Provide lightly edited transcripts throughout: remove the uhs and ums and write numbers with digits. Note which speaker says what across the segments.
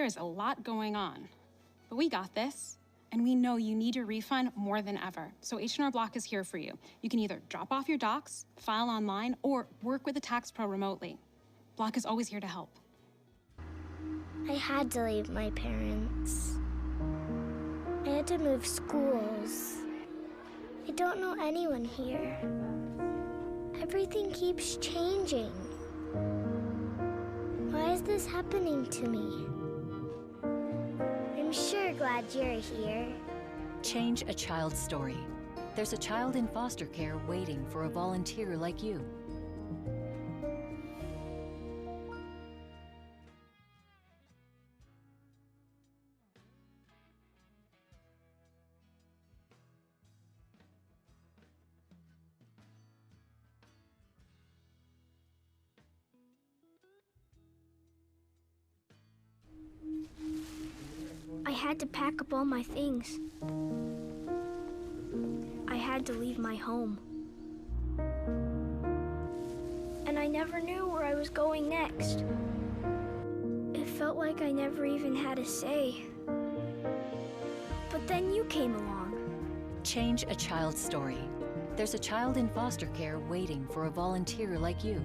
Speaker 1: there is a lot going on. But we got this, and we know you need your refund more than ever. So H&R Block is here for you. You can either drop off your docs, file online, or work with a tax pro remotely. Block is always here to help.
Speaker 2: I had to leave my parents. I had to move schools. I don't know anyone here. Everything keeps changing. Why is this happening to me? I'm sure glad you're here.
Speaker 3: Change a child's story. There's a child in foster care waiting for a volunteer like you.
Speaker 2: I had to pack up all my things. I had to leave my home. And I never knew where I was going next. It felt like I never even had a say. But then you came along.
Speaker 3: Change a child's story. There's a child in foster care waiting for a volunteer like you.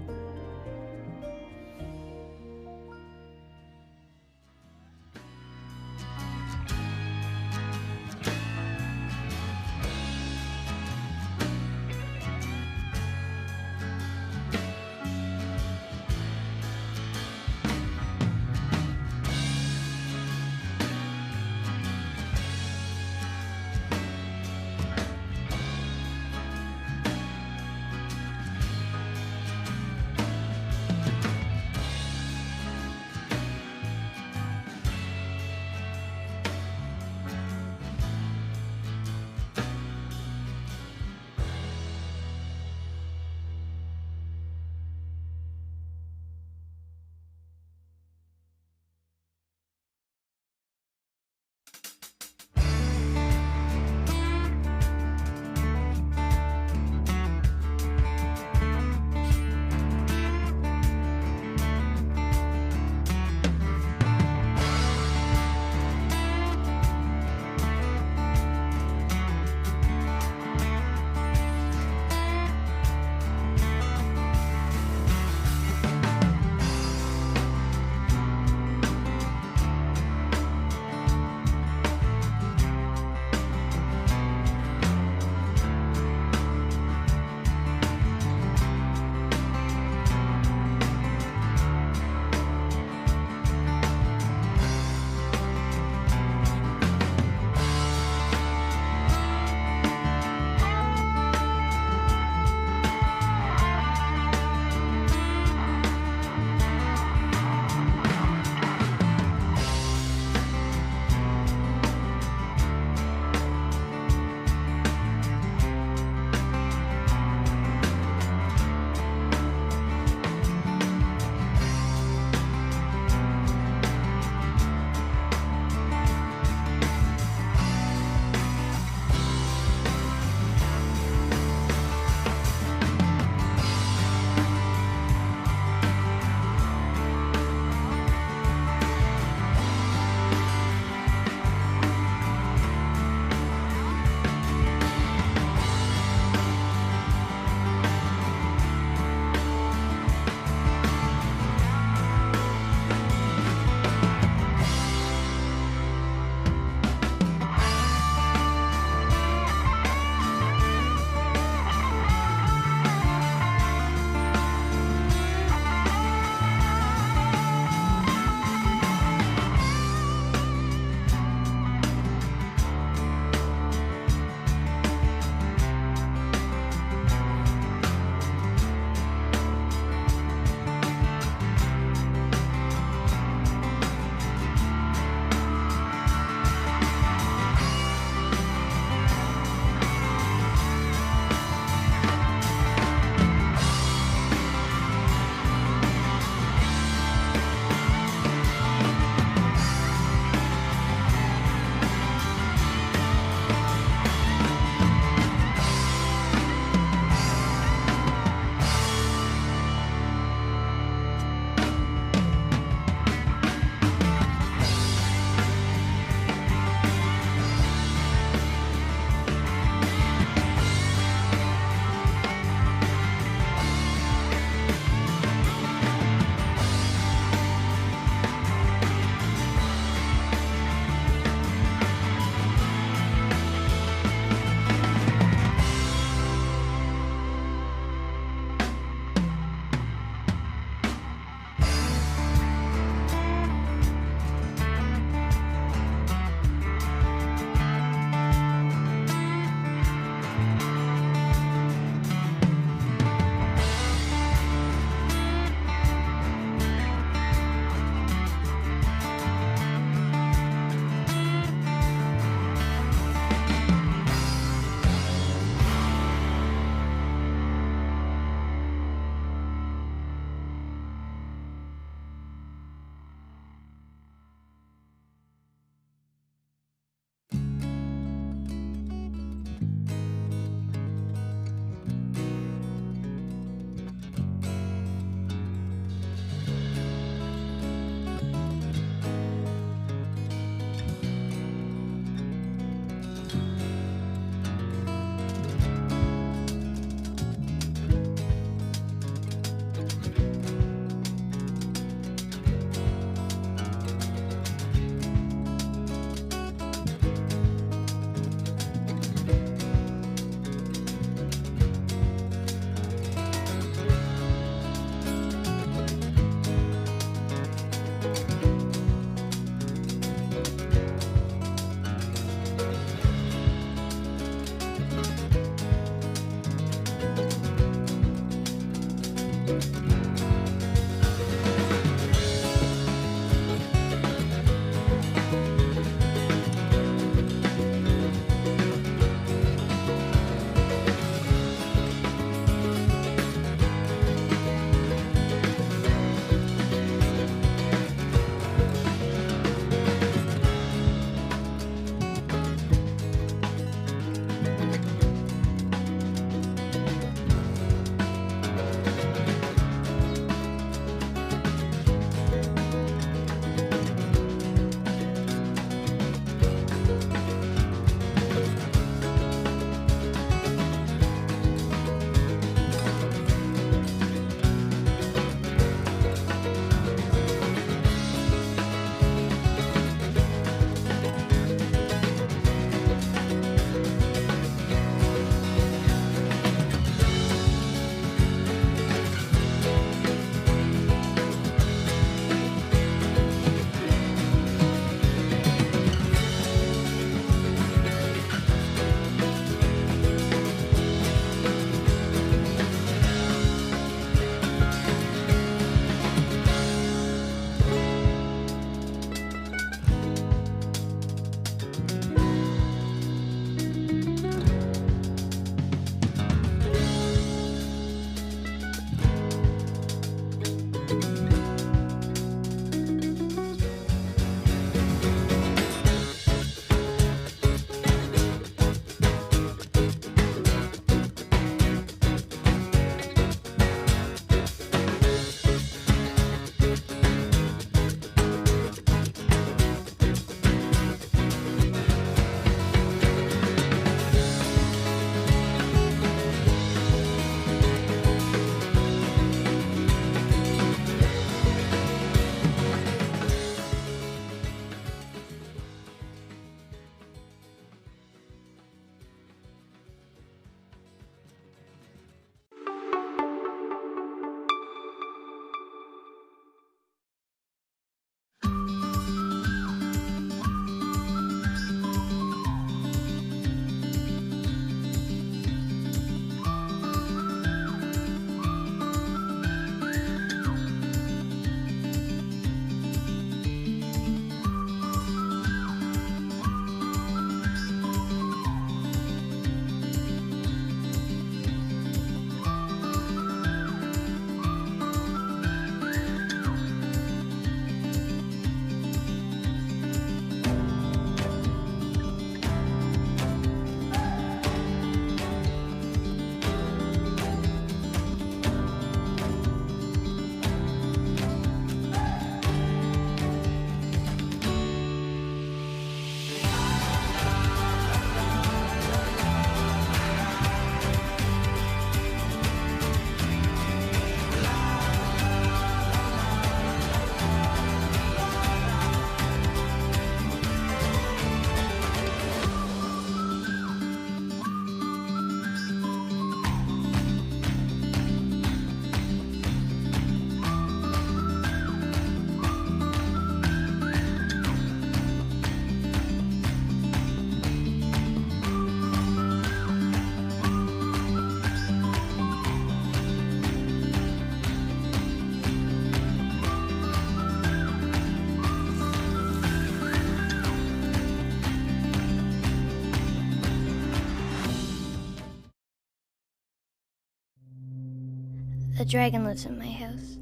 Speaker 2: A dragon lives in my house.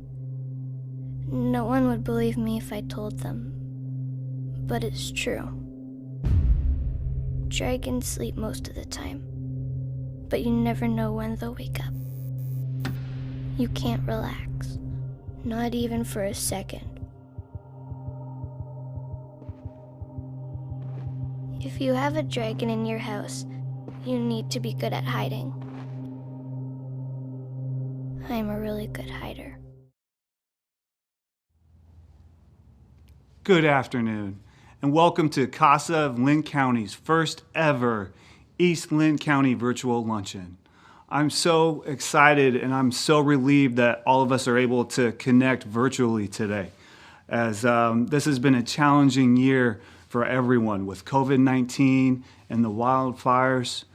Speaker 2: No one would believe me if I told them, but it's true. Dragons sleep most of the time, but you never know when they'll wake up. You can't relax, not even for a second. If you have a dragon in your house, you need to be good at hiding. I'm a really good hider.
Speaker 4: Good afternoon, and welcome to CASA of Linn County's first ever East Linn County virtual luncheon. I'm so excited and I'm so relieved that all of us are able to connect virtually today, as this has been a challenging year for everyone with COVID-19 and the wildfires.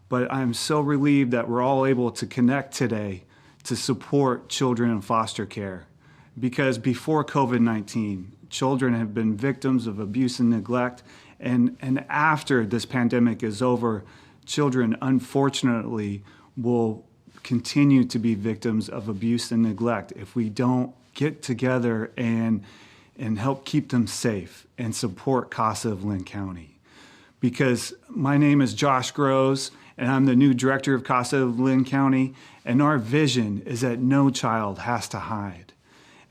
Speaker 4: But I'm so relieved that we're all able to connect today to support children in foster care. Because before COVID-19, children have been victims of abuse and neglect. And after this pandemic is over, children unfortunately will continue to be victims of abuse and neglect if we don't get together and help keep them safe and support CASA of Linn County. Because my name is Josh Groves, and I'm the new director of CASA of Linn County, and our vision is that no child has to hide.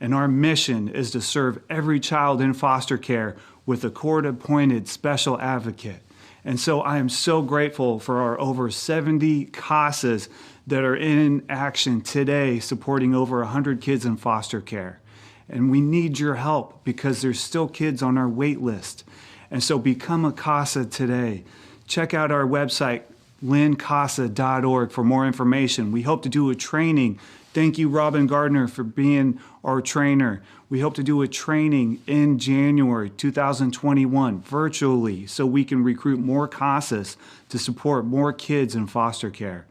Speaker 4: And our mission is to serve every child in foster care with a court-appointed special advocate. And so I am so grateful for our over 70 CASAs that are in action today supporting over 100 kids in foster care. And we need your help because there's still kids on our wait list. And so become a CASA today. Check out our website, linncasa.org, for more information. We hope to do a training. Thank you, Robin Gardner, for being our trainer. We hope to do a training in January 2021 virtually so we can recruit more CASAs to support more kids in foster care.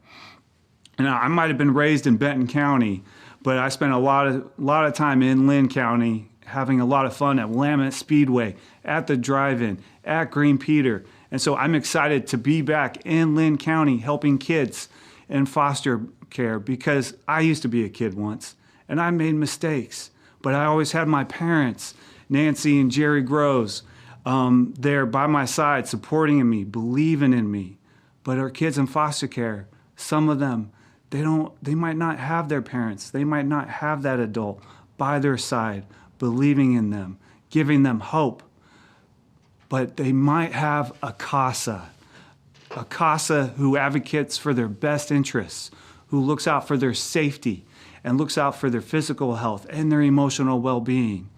Speaker 4: And I might have been raised in Benton County, but I spent a lot of time in Linn County having a lot of fun at Willamette Speedway, at the drive-in, at Green Peter. And so I'm excited to be back in Linn County helping kids in foster care because I used to be a kid once and I made mistakes. But I always had my parents, Nancy and Jerry Groves, there by my side, supporting me, believing in me. But our kids in foster care, some of them, they might not have their parents. They might not have that adult by their side, believing in them, giving them hope. But they might have a CASA who advocates for their best interests, who looks out for their safety and looks out for their physical health and their emotional well-being.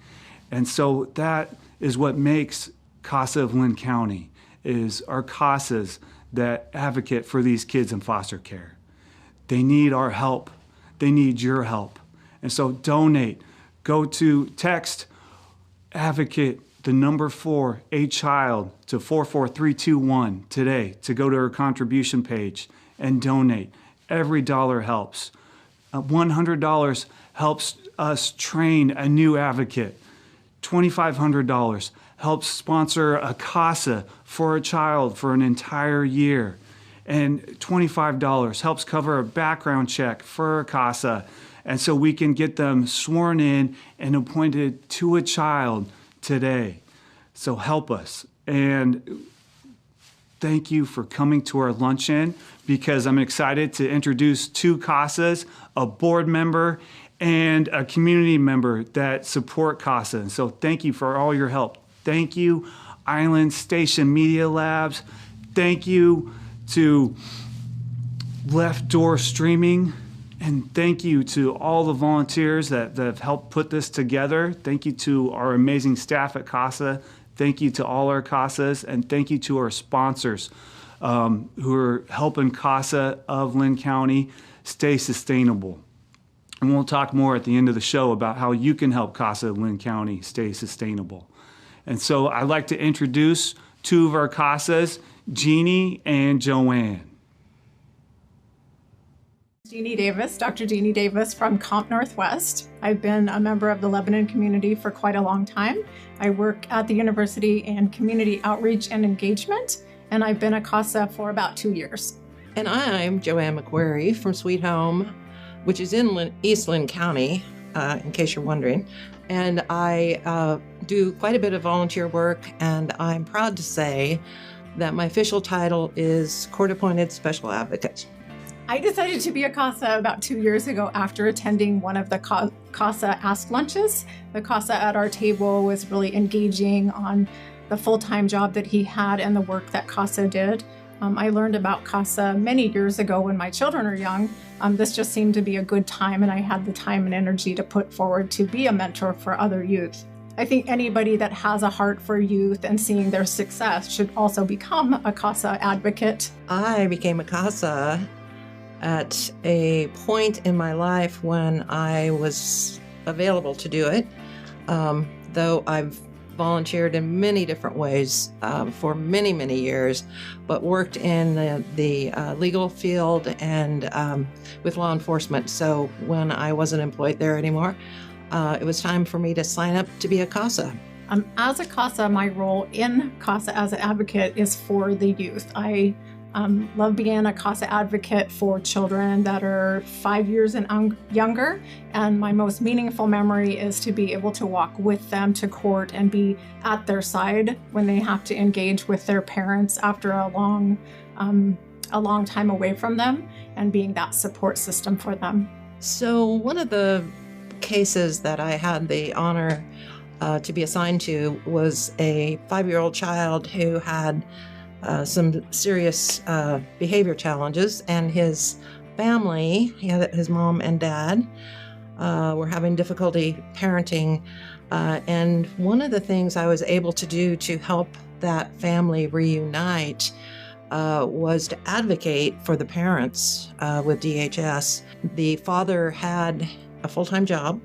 Speaker 4: And so that is what makes CASA of Linn County, is our CASAs that advocate for these kids in foster care. They need our help. They need your help. And so donate. Go to text advocate the number 4, a child, to 44321 today to go to our contribution page and donate. Every dollar helps. $100 helps us train a new advocate. $2,500 helps sponsor a CASA for a child for an entire year. And $25 helps cover a background check for a CASA. And so we can get them sworn in and appointed to a child today. So help us. And thank you for coming to our luncheon, because I'm excited to introduce 2 CASAs, a board member and a community member that support CASA. And so thank you for all your help. Thank you, Island Station Media Labs. Thank you to Left Door Streaming. And thank you to all the volunteers that have helped put this together. Thank you to our amazing staff at CASA. Thank you to all our CASAs. And thank you to our sponsors who are helping CASA of Linn County stay sustainable. And we'll talk more at the end of the show about how you can help CASA of Linn County stay sustainable. And so I'd like to introduce 2 of our CASAs, Jeannie and Joanne.
Speaker 5: Jeannie Davis, Dr. Jeannie Davis from Comp Northwest. I've been a member of the Lebanon community for quite a long time. I work at the university in community outreach and engagement, and I've been a CASA for about 2 years.
Speaker 6: And I'm Joanne McQuarrie from Sweet Home. which is in East Linn County, in case you're wondering. And I do quite a bit of volunteer work, and I'm proud to say that my official title is Court-Appointed Special Advocate.
Speaker 5: I decided to be a CASA about 2 years ago after attending one of the CASA Ask Lunches. The CASA at our table was really engaging on the full-time job that he had and the work that CASA did. I learned about CASA many years ago when my children are young. This just seemed to be a good time, and I had the time and energy to put forward to be a mentor for other youth. I think anybody that has a heart for youth and seeing their success should also become a CASA advocate.
Speaker 6: I became a CASA at a point in my life when I was available to do it, though I've volunteered in many different ways for many, many years, but worked in the legal field and with law enforcement. So when I wasn't employed there anymore, it was time for me to sign up to be a CASA.
Speaker 5: As a CASA, my role in CASA as an advocate is for the youth. I love being a CASA advocate for children that are 5 years and younger, and my most meaningful memory is to be able to walk with them to court and be at their side when they have to engage with their parents after a long time away from them, and being that support system for them.
Speaker 6: So one of the cases that I had the honor to be assigned to was a 5-year-old child who had some serious behavior challenges, and his family, his mom and dad, were having difficulty parenting. And one of the things I was able to do to help that family reunite was to advocate for the parents with DHS. The father had a full-time job,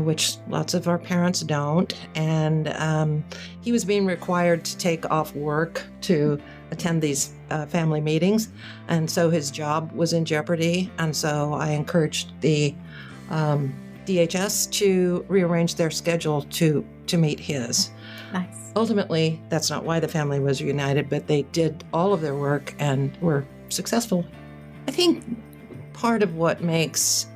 Speaker 6: which lots of our parents don't, and he was being required to take off work to attend these family meetings, and so his job was in jeopardy, and so I encouraged the DHS to rearrange their schedule to meet his.
Speaker 5: Nice.
Speaker 6: Ultimately, that's not why the family was reunited, but they did all of their work and were successful. I think part of what makes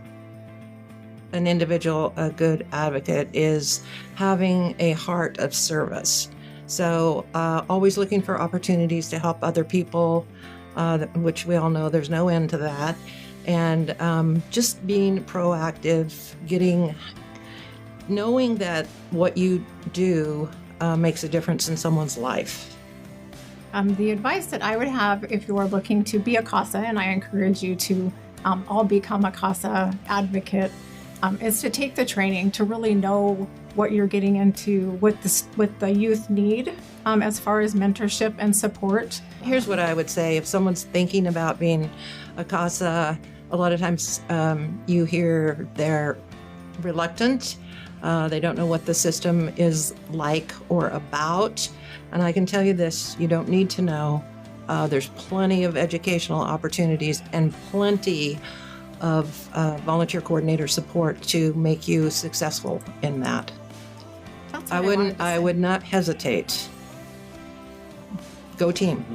Speaker 6: an individual a good advocate is having a heart of service. So always looking for opportunities to help other people, which we all know there's no end to that. And just being proactive, knowing that what you do makes a difference in someone's life.
Speaker 5: The advice that I would have if you are looking to be a CASA, and I encourage you to all become a CASA advocate, is to take the training to really know what you're getting into, what the youth need as far as mentorship and support.
Speaker 6: Here's what I would say. If someone's thinking about being a CASA, a lot of times you hear they're reluctant. They don't know what the system is like or about. And I can tell you this, you don't need to know. There's plenty of educational opportunities and plenty of volunteer coordinator support to make you successful in that. I would not hesitate. Go team.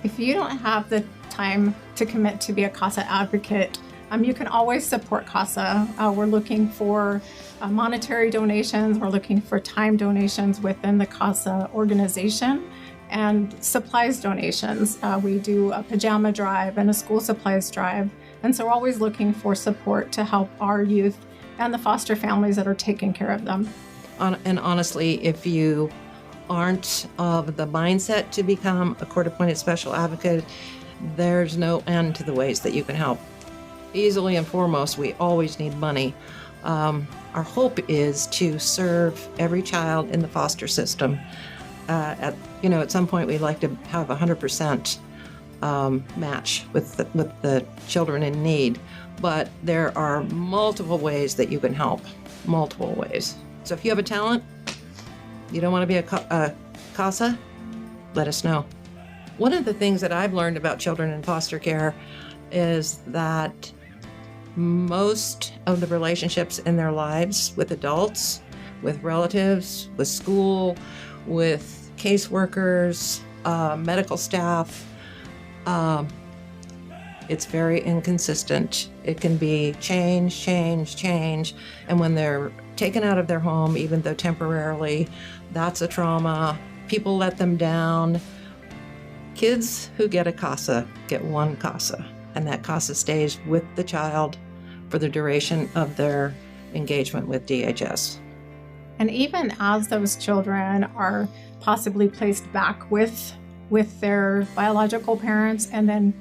Speaker 5: If you don't have the time to commit to be a CASA advocate, you can always support CASA. We're looking for monetary donations. We're looking for time donations within the CASA organization and supplies donations. We do a pajama drive and a school supplies drive. And so we're always looking for support to help our youth and the foster families that are taking care of them.
Speaker 6: And honestly, if you aren't of the mindset to become a court-appointed special advocate, there's no end to the ways that you can help. Easily and foremost, we always need money. Our hope is to serve every child in the foster system. At some point, we'd like to have 100% match with the children in need, but there are multiple ways that you can help, multiple ways. So if you have a talent, you don't want to be a CASA, let us know. One of the things that I've learned about children in foster care is that most of the relationships in their lives with adults, with relatives, with school, with caseworkers, medical staff, It's very inconsistent. It can be change. And when they're taken out of their home, even though temporarily, that's a trauma. People let them down. Kids who get a CASA get one CASA, and that CASA stays with the child for the duration of their engagement with DHS.
Speaker 5: And even as those children are possibly placed back with their biological parents and then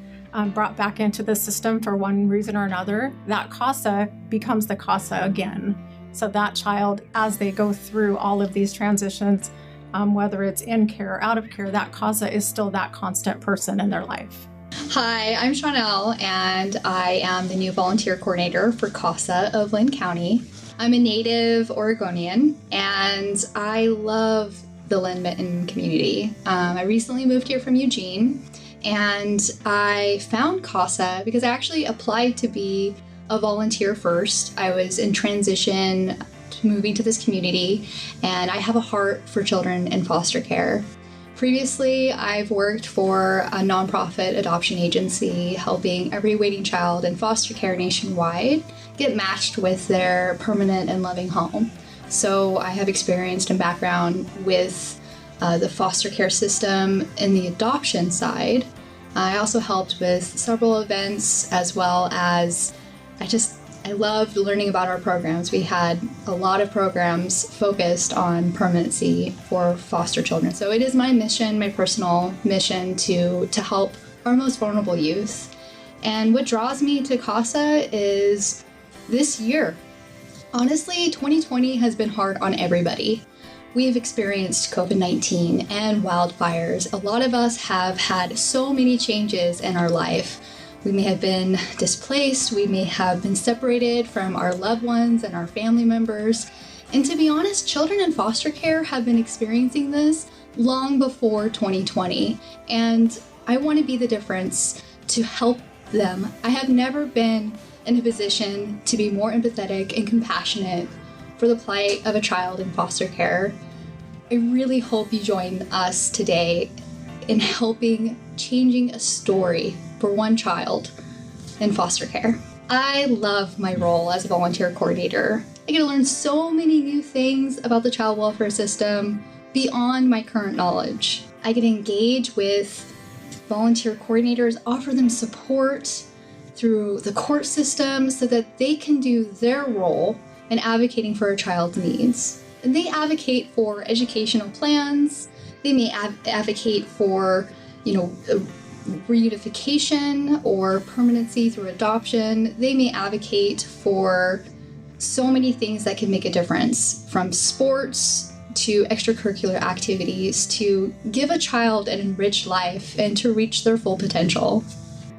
Speaker 5: brought back into the system for one reason or another, that CASA becomes the CASA again. So that child, as they go through all of these transitions, whether it's in care or out of care, that CASA is still that constant person in their life.
Speaker 7: Hi, I'm Chanel, and I am the new volunteer coordinator for CASA of Linn County. I'm a native Oregonian, and I love the Linn community. I recently moved here from Eugene, and I found CASA because I actually applied to be a volunteer first. I was in transition to moving to this community, and I have a heart for children in foster care. Previously, I've worked for a nonprofit adoption agency helping every waiting child in foster care nationwide get matched with their permanent and loving home. So I have experience and background with the foster care system in the adoption side. I also helped with several events, as well as I loved learning about our programs. We had a lot of programs focused on permanency for foster children. So it is my mission, my personal mission, to help our most vulnerable youth. And what draws me to CASA is this year. Honestly, 2020 has been hard on everybody. We've experienced COVID-19 and wildfires. A lot of us have had so many changes in our life. We may have been displaced, we may have been separated from our loved ones and our family members. And to be honest, children in foster care have been experiencing this long before 2020. And I want to be the difference to help them. I have never been in a position to be more empathetic and compassionate for the plight of a child in foster care. I really hope you join us today in helping changing a story for one child in foster care. I love my role as a volunteer coordinator. I get to learn so many new things about the child welfare system beyond my current knowledge. I get to engage with volunteer coordinators, offer them support through the court system so that they can do their role in advocating for a child's needs. And they advocate for educational plans. They may advocate for, reunification or permanency through adoption. They may advocate for so many things that can make a difference, from sports to extracurricular activities, to give a child an enriched life and to reach their full potential.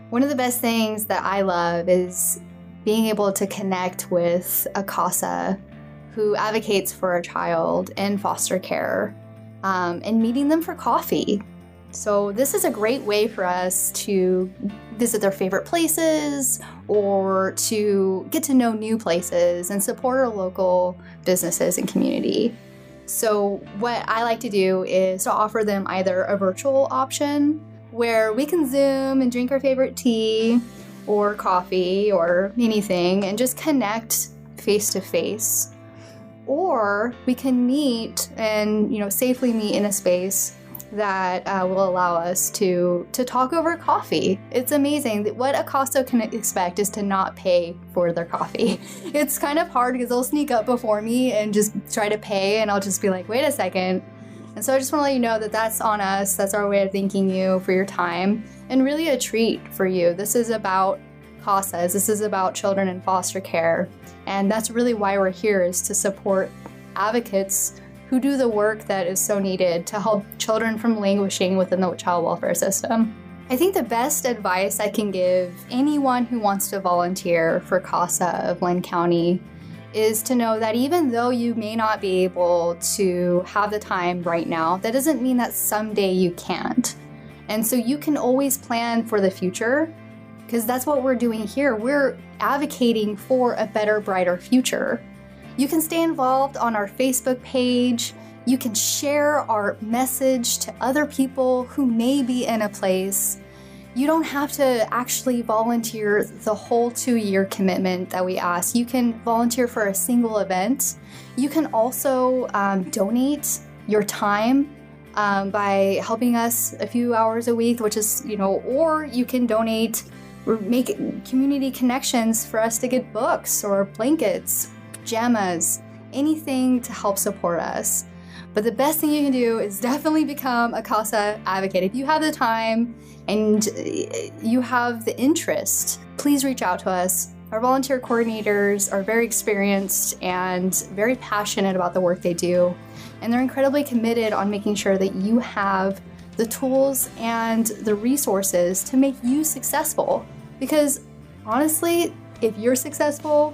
Speaker 8: One of the best things that I love is being able to connect with a CASA who advocates for a child in foster care, and meeting them for coffee. So this is a great way for us to visit their favorite places or to get to know new places and support our local businesses and community. So what I like to do is to offer them either a virtual option where we can Zoom and drink our favorite tea or coffee or anything and just connect face to face. Or we can meet and safely meet in a space that will allow us to talk over coffee. It's amazing that what a CASA can expect is to not pay for their coffee. It's kind of hard because they'll sneak up before me and just try to pay, and I'll just be like, wait a second. And so I just want to let you know that that's on us. That's our way of thanking you for your time, and really a treat for you. This is about CASAs. This is about children in foster care. And that's really why we're here, is to support advocates who do the work that is so needed to help children from languishing within the child welfare system. I think the best advice I can give anyone who wants to volunteer for CASA of Linn County is to know that even though you may not be able to have the time right now, that doesn't mean that someday you can't. And so you can always plan for the future, because that's what we're doing here. We're advocating for a better, brighter future. You can stay involved on our Facebook page. You can share our message to other people who may be in a place You don't have to actually volunteer the whole 2-year commitment that we ask. You can volunteer for a single event. You can also donate your time by helping us a few hours a week, which is, or you can donate or make community connections for us to get books or blankets, pajamas, anything to help support us. But the best thing you can do is definitely become a CASA advocate. If you have the time and you have the interest, please reach out to us. Our volunteer coordinators are very experienced and very passionate about the work they do. And they're incredibly committed on making sure that you have the tools and the resources to make you successful. Because honestly, if you're successful,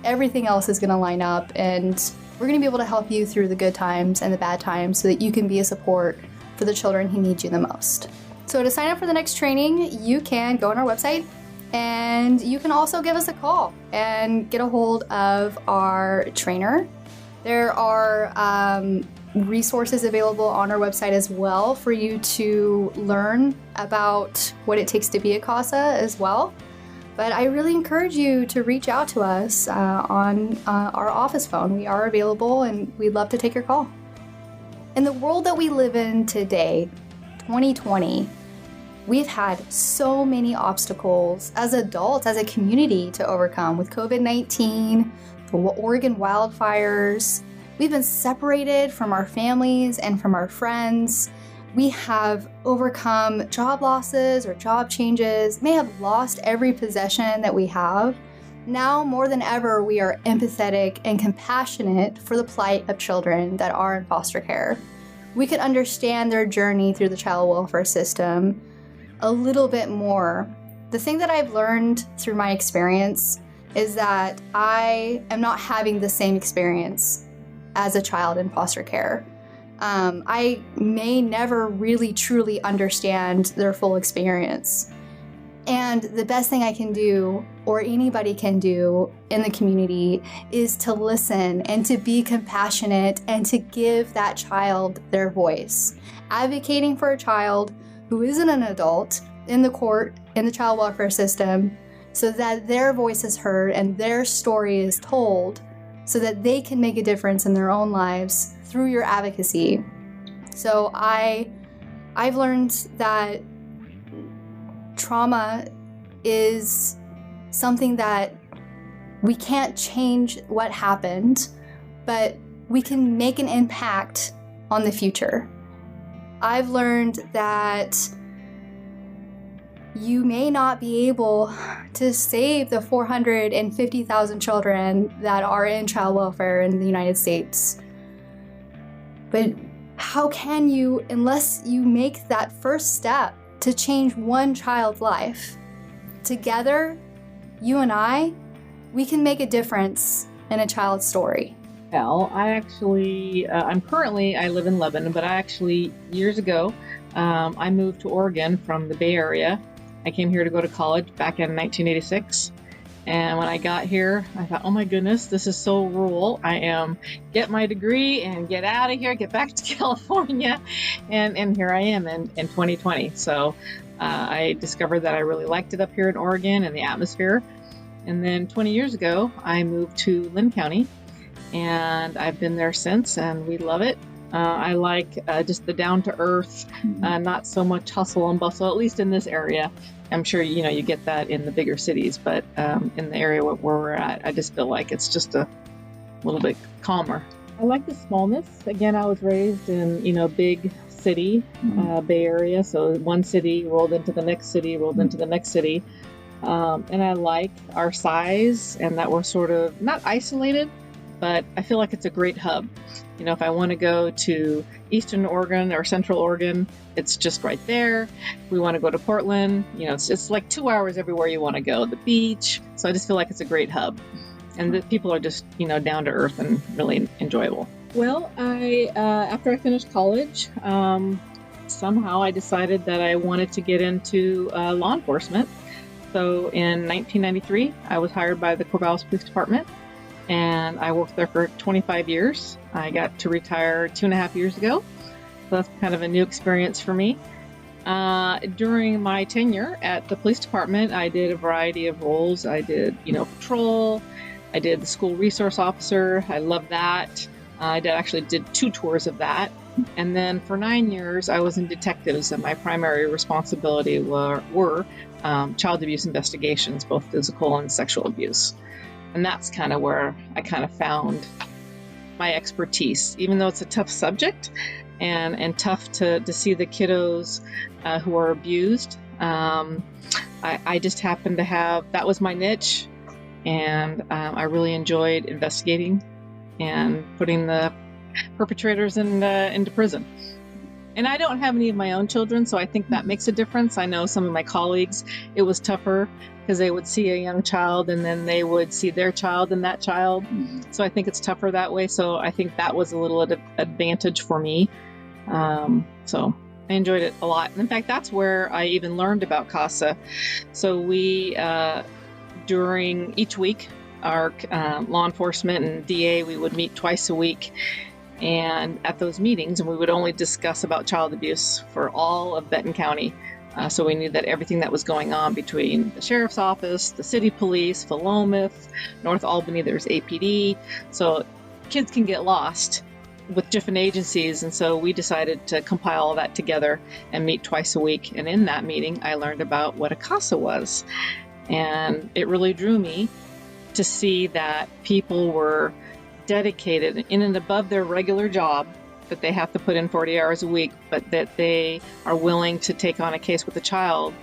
Speaker 8: everything else is going to line up, and we're going to be able to help you through the good times and the bad times so that you can be a support for the children who need you the most. So to sign up for the next training, you can go on our website, and you can also give us a call and get a hold of our trainer. There are resources available on our website as well for you to learn about what it takes to be a CASA as well. But I really encourage you to reach out to us on our office phone. We are available, and we'd love to take your call. In the world that we live in today, 2020, we've had so many obstacles as adults, as a community, to overcome with COVID-19, the Oregon wildfires. We've been separated from our families and from our friends. We have overcome job losses or job changes, may have lost every possession that we have. Now, more than ever, we are empathetic and compassionate for the plight of children that are in foster care. We could understand their journey through the child welfare system a little bit more. The thing that I've learned through my experience is that I am not having the same experience as a child in foster care. I may never really truly understand their full experience. And the best thing I can do, or anybody can do in the community, is to listen and to be compassionate and to give that child their voice. Advocating for a child who isn't an adult in the court, in the child welfare system, so that their voice is heard and their story is told, so that they can make a difference in their own lives through your advocacy. So I've learned that trauma is something that we can't change what happened, but we can make an impact on the future. I've learned that you may not be able to save the 450,000 children that are in child welfare in the United States. But how can you, unless you make that first step to change one child's life? Together, you and I, we can make a difference in a child's story.
Speaker 9: Well, I live in Lebanon, but years ago, I moved to Oregon from the Bay Area. I came here to go to college back in 1986. And when I got here, I thought, oh my goodness, this is so rural. I am get my degree and get out of here, get back to California. And here I am in 2020. So I discovered that I really liked it up here in Oregon and the atmosphere. And then 20 years ago, I moved to Linn County, and I've been there since, and we love it. I like just the down-to-earth, not so much hustle and bustle, at least in this area. I'm sure, you get that in the bigger cities, but in the area where we're at, I just feel like it's just a little bit calmer. I like the smallness. Again, I was raised in, big city, Bay Area, so one city rolled into the next city, rolled into the next city. And I like our size and that we're sort of not isolated, but I feel like it's a great hub. If I want to go to Eastern Oregon or Central Oregon, it's just right there. If we want to go to Portland, it's like 2 hours everywhere you want to go. The beach. So I just feel like it's a great hub. And the people are just, down to earth and really enjoyable. Well, after I finished college, somehow I decided that I wanted to get into law enforcement. So in 1993, I was hired by the Corvallis Police Department, and I worked there for 25 years. I got to retire 2.5 years ago. So that's kind of a new experience for me. During my tenure at the police department, I did a variety of roles. I did, patrol. I did the school resource officer. I loved that. I actually did 2 tours of that. And then for 9 years, I was in detectives, and my primary responsibility were child abuse investigations, both physical and sexual abuse. And that's kind of where I kind of found my expertise, even though it's a tough subject and tough to see the kiddos who are abused. I just happened to have, that was my niche, and I really enjoyed investigating and putting the perpetrators into prison. And I don't have any of my own children, so I think that makes a difference. I know some of my colleagues, it was tougher because they would see a young child and then they would see their child and that child. So I think it's tougher that way. So I think that was a little advantage for me. So I enjoyed it a lot. And in fact, that's where I even learned about CASA. So we, during each week, our law enforcement and DA, we would meet twice a week. And at those meetings, we would only discuss about child abuse for all of Benton County. So we knew that everything that was going on between the sheriff's office, the city police, Philomath, North Albany, there's APD. So kids can get lost with different agencies. And so we decided to compile all that together and meet twice a week. And in that meeting, I learned about what a CASA was. And it really drew me to see that people were dedicated in and above their regular job, that they have to put in 40 hours a week, but that they are willing to take on a case with a child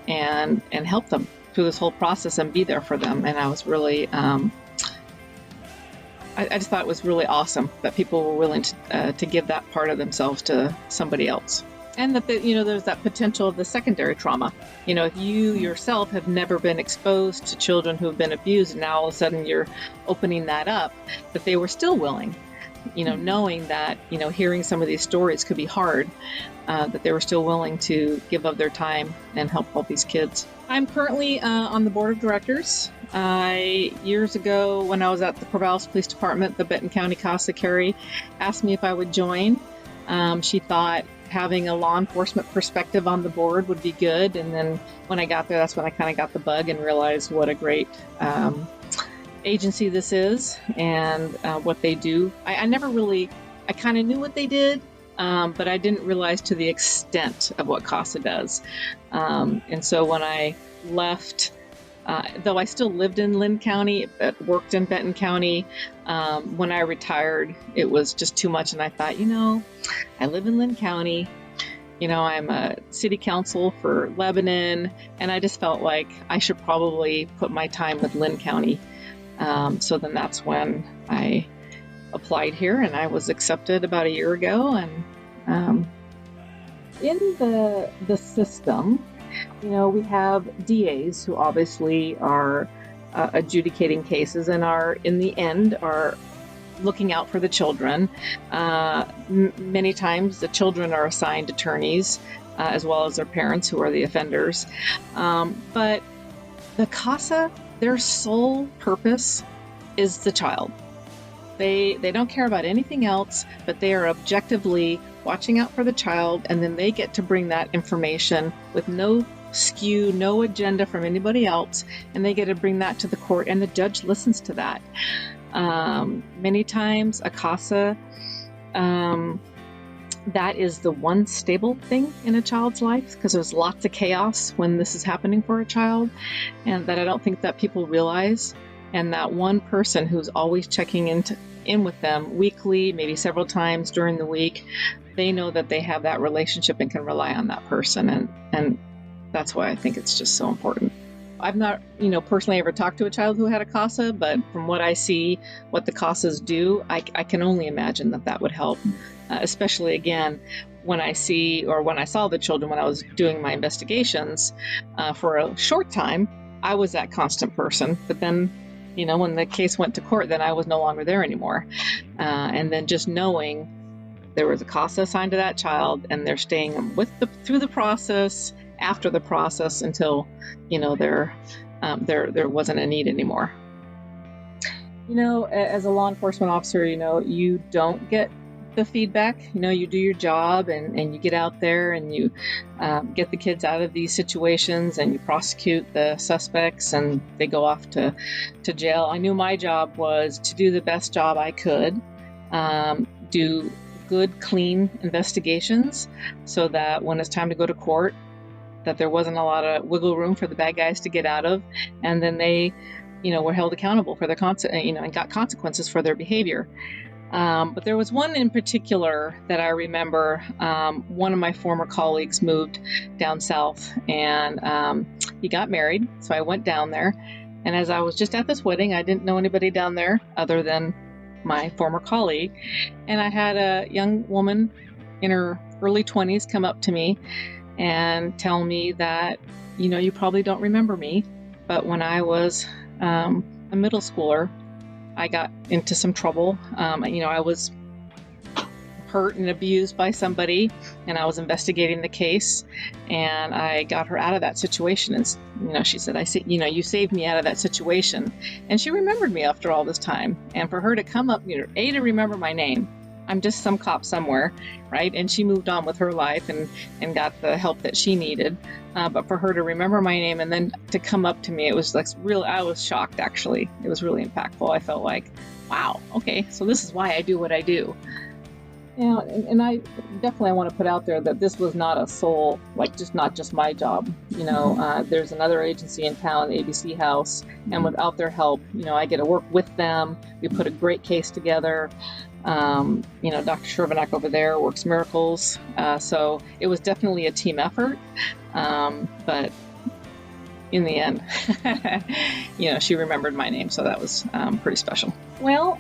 Speaker 9: and help them through this whole process and be there for them. And I was really, I just thought it was really awesome that people were willing to give that part of themselves to somebody else. And that, there's that potential of the secondary trauma. If you yourself have never been exposed to children who have been abused, and now all of a sudden you're opening that up, that they were still willing, knowing that, hearing some of these stories could be hard, that they were still willing to give of their time and help all these kids. I'm currently on the board of directors. Years ago, when I was at the Corvallis Police Department, the Benton County CASA Carrie asked me if I would join. She thought having a law enforcement perspective on the board would be good. And then when I got there, that's when I kind of got the bug and realized what a great agency this is and what they do. I kind of knew what they did, but I didn't realize to the extent of what CASA does. And so when I left, though I still lived in Linn County, worked in Benton County, when I retired, it was just too much. And I thought, I live in Linn County, I'm a city council for Lebanon, and I just felt like I should probably put my time with Linn County. So then that's when I applied here, and I was accepted about a year ago. And in the system, we have DAs who obviously are adjudicating cases and are, in the end, are looking out for the children. Many times the children are assigned attorneys, as well as their parents who are the offenders. But the CASA, their sole purpose is the child. They don't care about anything else, but they are objectively watching out for the child, and then they get to bring that information with no skew, no agenda from anybody else, and they get to bring that to the court, and the judge listens to that. Many times a CASA, that is the one stable thing in a child's life, because there's lots of chaos when this is happening for a child, and that I don't think that people realize. And that one person who's always checking in with them weekly, maybe several times during the week, they know that they have that relationship and can rely on that person. And that's why I think it's just so important. I've not, personally ever talked to a child who had a CASA, but from what I see, what the CASAs do, I can only imagine that would help. Especially, again, when I saw the children when I was doing my investigations for a short time, I was that constant person. But then, when the case went to court, then I was no longer there anymore. And then just knowing there was a CASA assigned to that child, and they're staying through the process, after the process, until there wasn't a need anymore. As a law enforcement officer, you don't get the feedback. You know, you do your job and you get out there and you get the kids out of these situations and you prosecute the suspects and they go off to jail. I knew my job was to do the best job I could, do good, clean investigations so that when it's time to go to court, that there wasn't a lot of wiggle room for the bad guys to get out of, and then they, were held accountable for their and got consequences for their behavior. But there was one in particular that I remember. One of my former colleagues moved down south and he got married. So I went down there. And as I was just at this wedding, I didn't know anybody down there other than my former colleague. And I had a young woman in her early 20s come up to me and tell me that, you probably don't remember me, but when I was a middle schooler, I got into some trouble. I was hurt and abused by somebody, and I was investigating the case, and I got her out of that situation. And, she said, you saved me out of that situation. And she remembered me after all this time. And for her to come up, to remember my name. I'm just some cop somewhere, right? And she moved on with her life and got the help that she needed. But for her to remember my name and then to come up to me, it was like I was shocked, actually. It was really impactful. I felt like, wow, okay, so this is why I do what I do. And I definitely want to put out there that this was not a sole, not just my job. There's another agency in town, the ABC House, and without their help, I get to work with them. We put a great case together. Dr. Shervanak over there works miracles. So it was definitely a team effort. But in the end, she remembered my name. So that was pretty special. Well,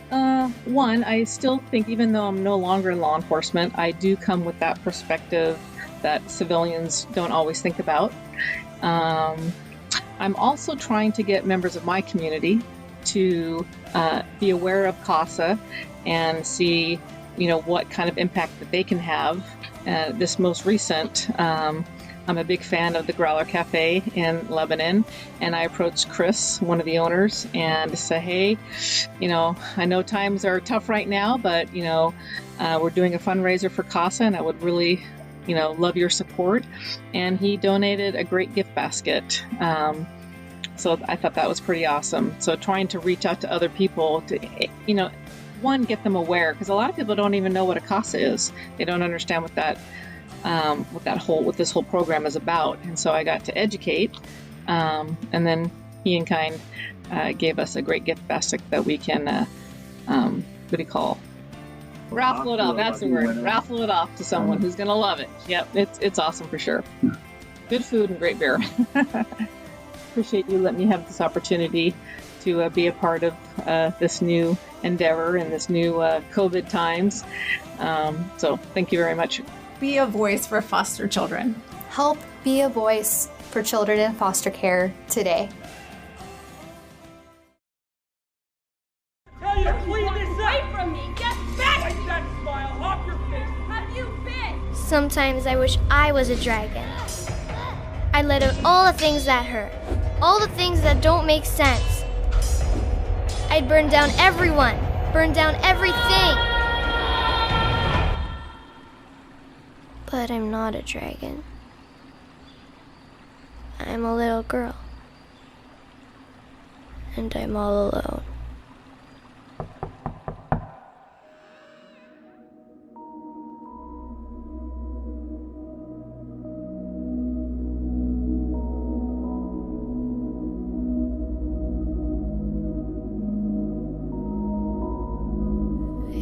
Speaker 9: one, I still think, even though I'm no longer in law enforcement, I do come with that perspective that civilians don't always think about. I'm also trying to get members of my community to be aware of CASA and see, what kind of impact that they can have. This most recent, I'm a big fan of the Growler Cafe in Lebanon, and I approached Chris, one of the owners, and said, hey, I know times are tough right now, but, we're doing a fundraiser for CASA, and I would really, love your support. And he donated a great gift basket. So I thought that was pretty awesome. So trying to reach out to other people to, one, get them aware, because a lot of people don't even know what a CASA is. They don't understand what this whole program is about. And so I got to educate, and then he in kind gave us a great gift basket that we can, what do you call? Raffle it off. That's the word. Raffle it off to someone who's going to love it. Yep, it's awesome for sure. Good food and great beer. Appreciate you letting me have this opportunity to be a part of this new endeavor in this new COVID times. So thank you very much.
Speaker 5: Be a voice for foster children.
Speaker 8: Help be a voice for children in foster care today.
Speaker 10: Tell you to clean this up!
Speaker 11: Away from me! Get back!
Speaker 10: Wipe that smile off your face!
Speaker 11: Have you been?
Speaker 2: Sometimes I wish I was a dragon. I'd let out all the things that hurt, all the things that don't make sense. I'd burn down everyone, burn down everything. But I'm not a dragon. I'm a little girl. And I'm all alone.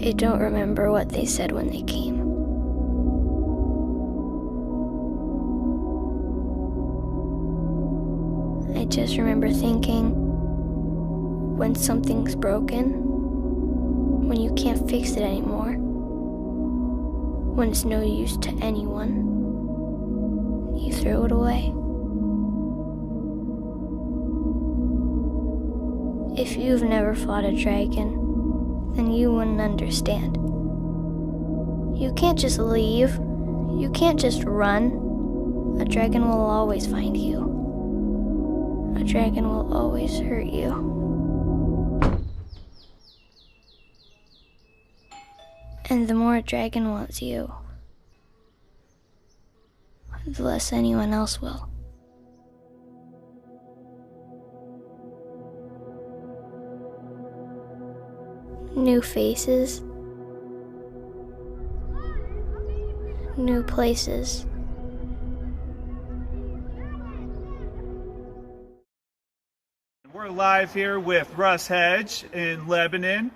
Speaker 2: I don't remember what they said when they came. I just remember thinking, when something's broken, when you can't fix it anymore, when it's no use to anyone, you throw it away. If you've never fought a dragon, then you wouldn't understand. You can't just leave. You can't just run. A dragon will always find you. A dragon will always hurt you. And the more a dragon wants you, the less anyone else will. New faces, new places.
Speaker 4: We're live here with Russ Hedge in Lebanon.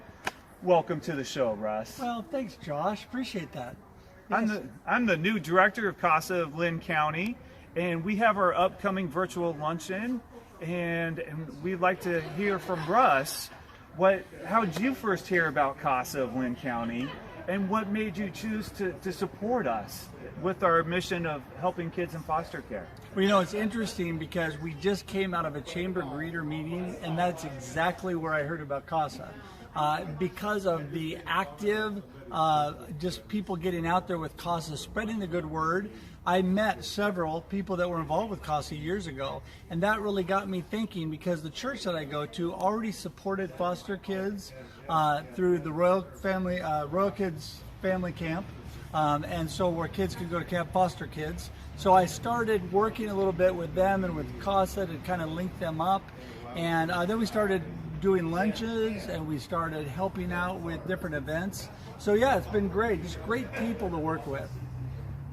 Speaker 4: Welcome to the show, Russ.
Speaker 12: Well, thanks, Josh. Appreciate that.
Speaker 4: I'm the new director of CASA of Linn County, and we have our upcoming virtual luncheon, and we'd like to hear from Russ. How did you first hear about CASA of Linn County, and what made you choose to support us with our mission of helping kids in foster care?
Speaker 12: Well, you know, it's interesting because we just came out of a chamber greeter meeting, and that's exactly where I heard about CASA. Because of the active, just people getting out there with CASA, spreading the good word. I met several people that were involved with CASA years ago, and that really got me thinking, because the church that I go to already supported foster kids through the Royal Kids Family Camp, and so where kids could go to camp, foster kids. So I started working a little bit with them and with CASA to kind of link them up, and then we started doing lunches, and we started helping out with different events. So yeah, it's been great. Just great people to work with.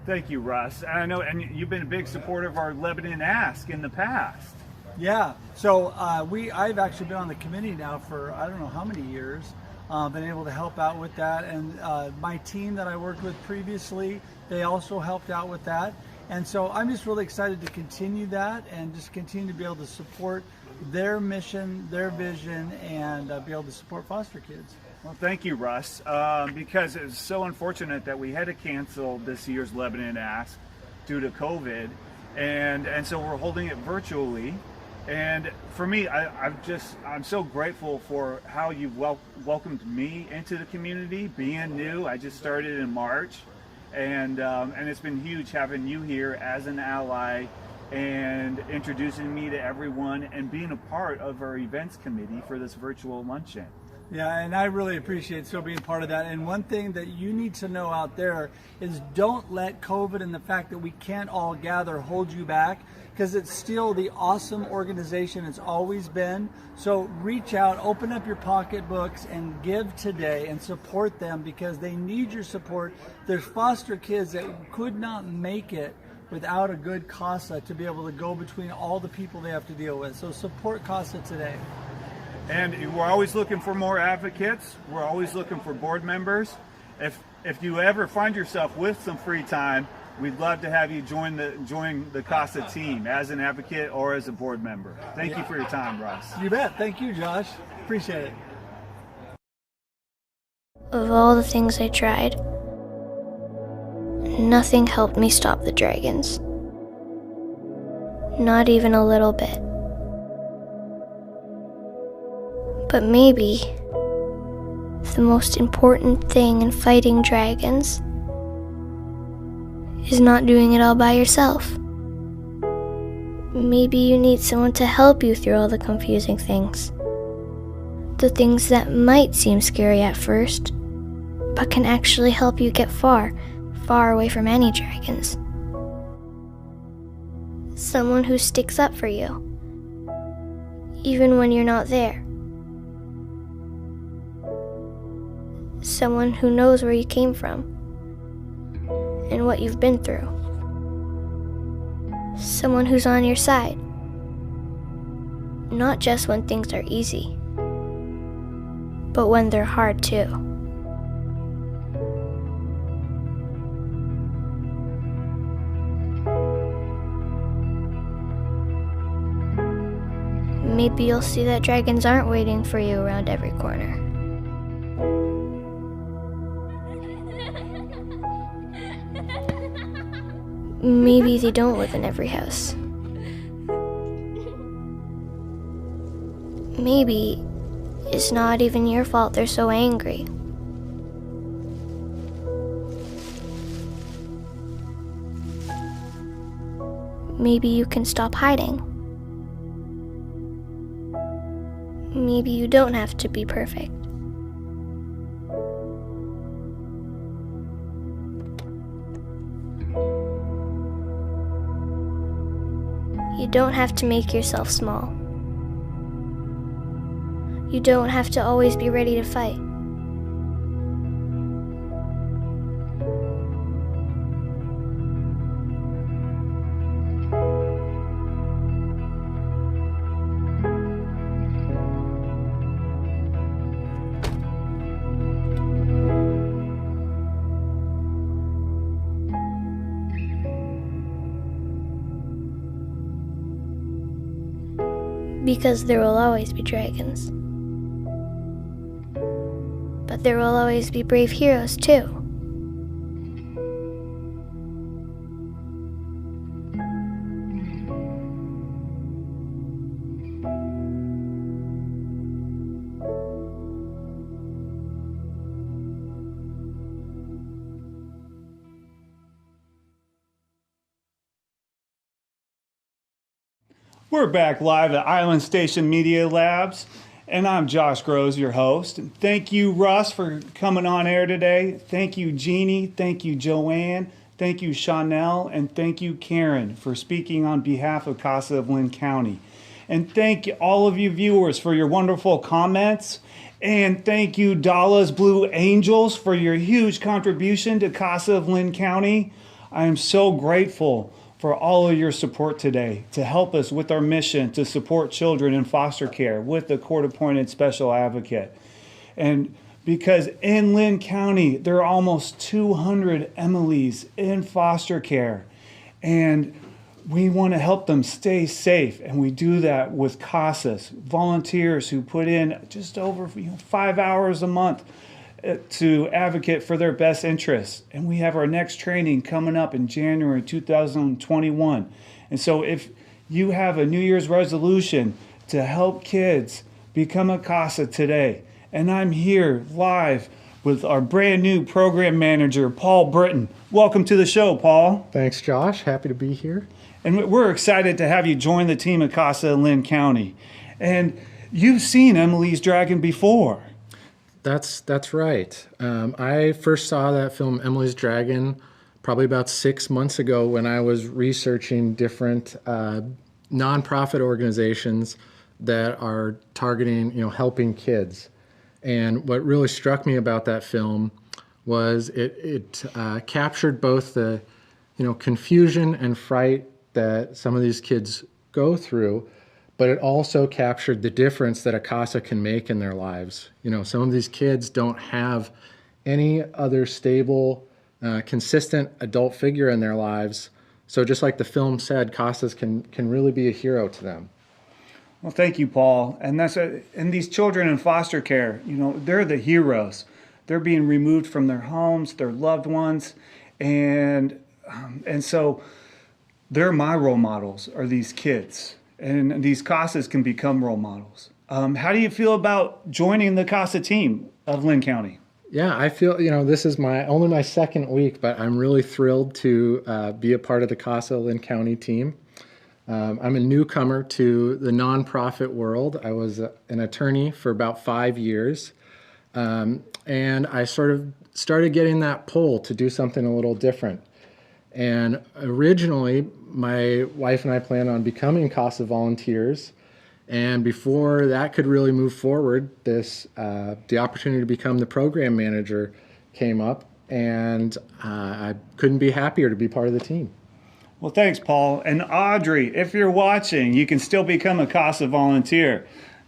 Speaker 4: Thank you, Russ. I know, and you've been a big supporter of our Lebanon Ask in the past.
Speaker 12: Yeah. So I've actually been on the committee now for I don't know how many years. Been able to help out with that, and my team that I worked with previously, they also helped out with that. And so I'm just really excited to continue that and just continue to be able to support their mission, their vision, and be able to support foster kids.
Speaker 4: Well, thank you, Russ, because it's so unfortunate that we had to cancel this year's Lebanon Ask due to COVID, and so we're holding it virtually. And for me, I'm so grateful for how you've welcomed me into the community, being new. I just started in March, and it's been huge having you here as an ally and introducing me to everyone and being a part of our events committee for this virtual luncheon.
Speaker 12: Yeah, and I really appreciate still being part of that. And one thing that you need to know out there is don't let COVID and the fact that we can't all gather hold you back, because it's still the awesome organization it's always been. So reach out, open up your pocketbooks, and give today and support them, because they need your support. There's foster kids that could not make it without a good CASA to be able to go between all the people they have to deal with. So support CASA today.
Speaker 4: And we're always looking for more advocates. We're always looking for board members. If you ever find yourself with some free time, we'd love to have you join the CASA team as an advocate or as a board member. Thank you for your time, Russ.
Speaker 12: You bet. Thank you, Josh. Appreciate it.
Speaker 2: Of all the things I tried, nothing helped me stop the dragons. Not even a little bit. But maybe the most important thing in fighting dragons is not doing it all by yourself. Maybe you need someone to help you through all the confusing things. The things that might seem scary at first, but can actually help you get far, far away from any dragons. Someone who sticks up for you, even when you're not there. Someone who knows where you came from and what you've been through. Someone who's on your side, not just when things are easy, but when they're hard too. Maybe you'll see that dragons aren't waiting for you around every corner. Maybe they don't live in every house. Maybe it's not even your fault they're so angry. Maybe you can stop hiding. Maybe you don't have to be perfect. You don't have to make yourself small. You don't have to always be ready to fight. Because there will always be dragons. But there will always be brave heroes, too.
Speaker 4: We're back live at Island Station Media Labs, and I'm Josh Groves, your host. And thank you, Russ, for coming on air today. Thank you, Jeannie. Thank you, Joanne. Thank you, Chanel. And thank you, Karen, for speaking on behalf of CASA of Linn County. And thank all of you viewers for your wonderful comments. And thank you, Dallas Blue Angels, for your huge contribution to CASA of Linn County. I am so grateful for all of your support today to help us with our mission to support children in foster care with the court-appointed special advocate. And because in Linn County, there are almost 200 Emilys in foster care, and we want to help them stay safe, and we do that with CASAs, volunteers who put in just over 5 hours a month to advocate for their best interests. And we have our next training coming up in January 2021. And so if you have a New Year's resolution to help kids, become a CASA today. And I'm here live with our brand new program manager, Paul Britton. Welcome to the show, Paul.
Speaker 13: Thanks, Josh. Happy to be here.
Speaker 4: And we're excited to have you join the team at CASA in Linn County. And you've seen Emily's Dragon before.
Speaker 13: That's right. I first saw that film, Emily's Dragon, probably about 6 months ago when I was researching different nonprofit organizations that are targeting, helping kids. And what really struck me about that film was it captured both the, confusion and fright that some of these kids go through, but it also captured the difference that a CASA can make in their lives. Some of these kids don't have any other stable, consistent adult figure in their lives. So just like the film said, CASAs can really be a hero to them.
Speaker 4: Well, thank you, Paul. And and these children in foster care, they're the heroes. They're being removed from their homes, their loved ones, and so they're my role models, are these kids. And these CASAs can become role models. How do you feel about joining the CASA team of Linn County?
Speaker 13: Yeah, I feel, this is only my second week, but I'm really thrilled to be a part of the CASA Linn County team. I'm a newcomer to the nonprofit world. I was an attorney for about 5 years, and I sort of started getting that pull to do something a little different. And originally, my wife and I planned on becoming CASA volunteers. And before that could really move forward, the opportunity to become the program manager came up, and I couldn't be happier to be part of the team.
Speaker 4: Well, thanks, Paul. And Audrey, if you're watching, you can still become a CASA volunteer.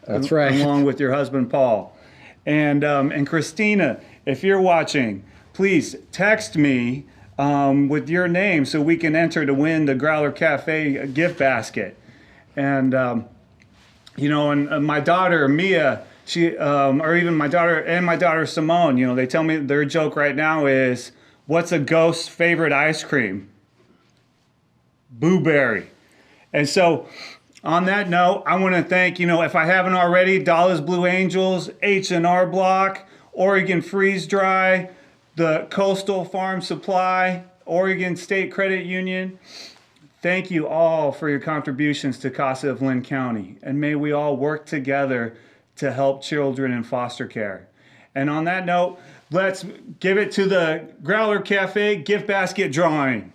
Speaker 13: That's right.
Speaker 4: Along with your husband, Paul. And Christina, if you're watching, please text me with your name so we can enter to win the Growler Cafe gift basket. And, and my daughter, Mia, or even my daughter Simone, they tell me their joke right now is, what's a ghost's favorite ice cream? Blueberry. And so on that note, I want to thank, if I haven't already, Dallas Blue Angels, H&R Block, Oregon Freeze Dry, the Coastal Farm Supply, Oregon State Credit Union. Thank you all for your contributions to CASA of Linn County, and may we all work together to help children in foster care. And on that note, let's give it to the Growler Cafe gift basket drawing.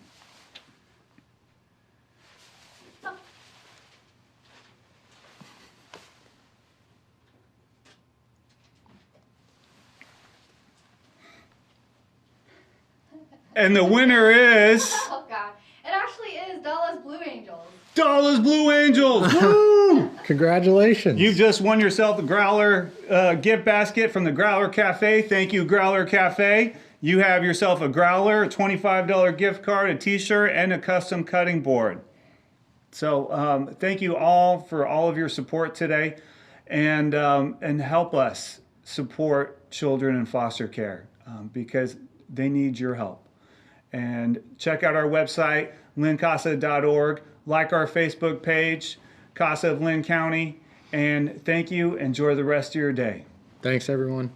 Speaker 4: And the winner is
Speaker 8: Oh God! It actually is Dallas Blue Angels.
Speaker 4: Dallas Blue Angels. Woo!
Speaker 13: Congratulations.
Speaker 4: You've just won yourself a Growler gift basket from the Growler Cafe. Thank you, Growler Cafe. You have yourself a Growler, a $25 gift card, a t-shirt, and a custom cutting board. So thank you all for all of your support today, and help us support children in foster care because they need your help. And check out our website, linncasa.org. Like our Facebook page, CASA of Linn County. And thank you. Enjoy the rest of your day.
Speaker 13: Thanks, everyone.